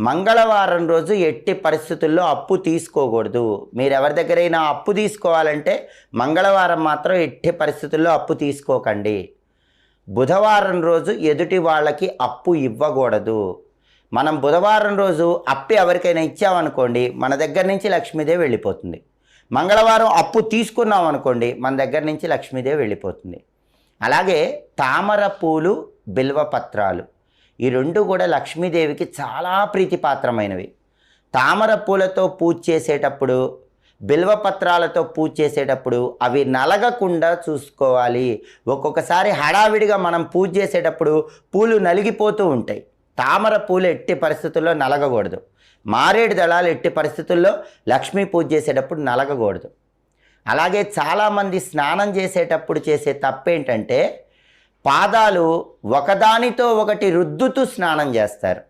మంగళవారం రోజు ఎట్టి పరిస్థితుల్లో అప్పు తీసుకోకూడదు. మీరు ఎవరి దగ్గరైనా అప్పు తీసుకోవాలంటే మంగళవారం మాత్రం ఎట్టి పరిస్థితుల్లో అప్పు తీసుకోకండి. బుధవారం రోజు ఎదుటి వాళ్ళకి అప్పు ఇవ్వకూడదు. మనం బుధవారం రోజు అప్పు ఎవరికైనా ఇచ్చామనుకోండి, మన దగ్గర నుంచి లక్ష్మీదేవి వెళ్ళిపోతుంది. మంగళవారం అప్పు తీసుకున్నాం అనుకోండి, మన దగ్గర నుంచి లక్ష్మీదేవి వెళ్ళిపోతుంది. అలాగే తామర పూలు, బిల్వపత్రాలు, ఈ రెండు కూడా లక్ష్మీదేవికి చాలా ప్రీతిపాత్రమైనవి. తామర పూలతో పూజ చేసేటప్పుడు, బిల్వపత్రాలతో పూజ చేసేటప్పుడు అవి నలగకుండా చూసుకోవాలి. ఒక్కొక్కసారి హడావిడిగా మనం పూజ చేసేటప్పుడు పూలు నలిగిపోతూ ఉంటాయి. తామర పూలు ఎట్టి పరిస్థితుల్లో నలగకూడదు. మారేడు దళాలు ఎట్టి పరిస్థితుల్లో లక్ష్మీ పూజ చేసేటప్పుడు నలగకూడదు. అలాగే చాలామంది స్నానం చేసేటప్పుడు చేసే తప్పేంటంటే పాదాలు ఒకదానితో ఒకటి రుద్దుతూ స్నానం చేస్తారు.